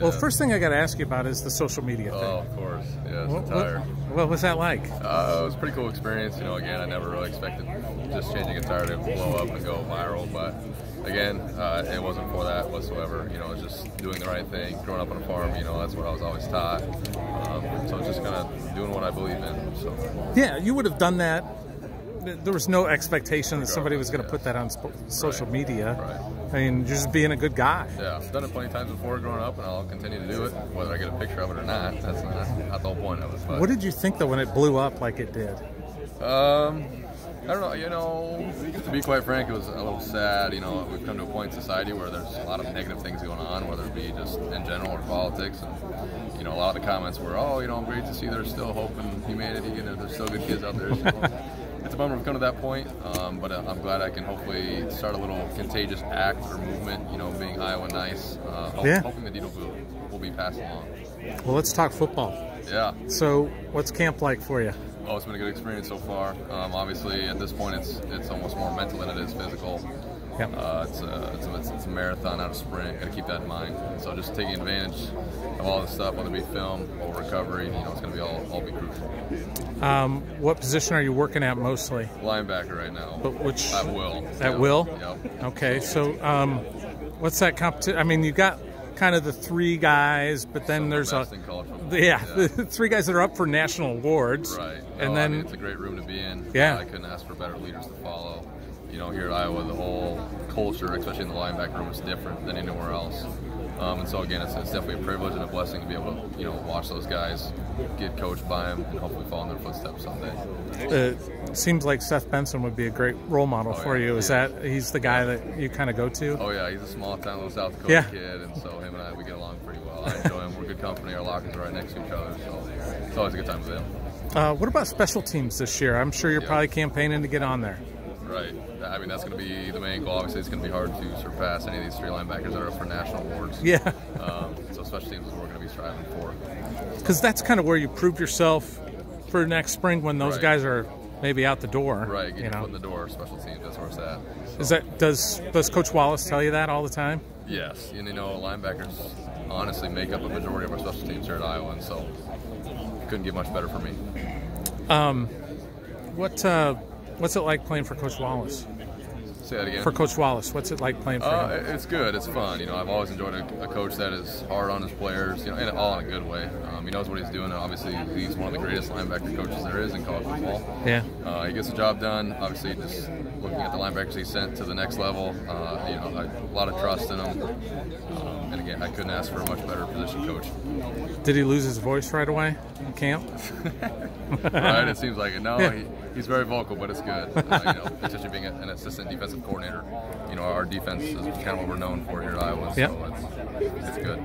Well, first thing I got to ask you about is the social media thing. Oh, of course. Yeah, it's entire. What was that like? It was a pretty cool experience. You know, again, I never really expected just changing a tire to blow up and go viral. But again, it wasn't for that whatsoever. You know, it was just doing the right thing. Growing up on a farm, you know, that's what I was always taught. So it's just kind of doing what I believe in. So yeah, you would have done that. There was no expectation that somebody was going to put that on social media. Right. I mean, you're just being a good guy. Yeah, I've done it plenty of times before growing up, and I'll continue to do it, whether I get a picture of it or not. That's not the whole point of it. But. What did you think, though, when it blew up like it did? I don't know, you know, to be quite frank, it was a little sad. You know, we've come to a point in society where there's a lot of negative things going on, whether it be just in general or politics. And, you know, a lot of the comments were, oh, you know, great to see there's still hope in humanity and there's still good kids out there. So, it's a bummer we've come to that point, but I'm glad I can hopefully start a little contagious act or movement, you know, being Iowa nice. Hoping the deed will be passed along. Well, let's talk football. Yeah. So what's camp like for you? Oh, it's been a good experience so far. Obviously, at this point, it's almost more mental than it is physical. Yep. It's a marathon, not a sprint. Got to keep that in mind. So just taking advantage of all this stuff, whether it be film or recovery, you know, it's going to be all be crucial. What position are you working at mostly? Linebacker right now. But which? At will. At will? Yep. Okay. So what's that competition? I mean, you got kind of the three guys, but then there's the three guys that are up for national awards. Right. And then I mean, it's a great room to be in. Yeah. I couldn't ask for better leaders to follow. You know, here at Iowa, the whole culture, especially in the linebacker room, is different than anywhere else. And so again, it's definitely a privilege and a blessing to be able to, you know, watch those guys, get coached by them, and hopefully follow in their footsteps someday. It seems like Seth Benson would be a great role model for you. Is that he's the guy that you kind of go to? Oh yeah, he's a small town little South Dakota kid, and so him and I, we get along pretty well. I enjoy him. We're good company. Our lockers are right next to each other, so it's always a good time with him. What about special teams this year? I'm sure you're probably campaigning to get on there. Right. I mean, that's going to be the main goal. Obviously, it's going to be hard to surpass any of these three linebackers that are up for national awards. Yeah. So special teams is what we're going to be striving for. Because that's kind of where you prove yourself for next spring when those guys are maybe out the door. Right. Get your foot in the door. Special teams. That's where it's at. So. Is that does Coach Wallace tell you that all the time? Yes. And you know, linebackers honestly make up a majority of our special teams here at Iowa, and so couldn't get much better for me. What's it like playing for Coach Wallace? Say that again. For Coach Wallace, what's it like playing for him? It's good. It's fun. You know, I've always enjoyed a coach that is hard on his players. You know, and all in a good way. He knows what he's doing. Obviously, he's one of the greatest linebacker coaches there is in college football. Yeah. He gets the job done. Obviously, just looking at the linebackers he sent to the next level. You know, a lot of trust in him. And again, I couldn't ask for a much better position coach. Did he lose his voice right away in camp? Right. It seems like it. No. Yeah. He's very vocal, but it's good. You know, especially being an assistant defensive coordinator. You know, our defense is kind of what we're known for here at Iowa, so it's good.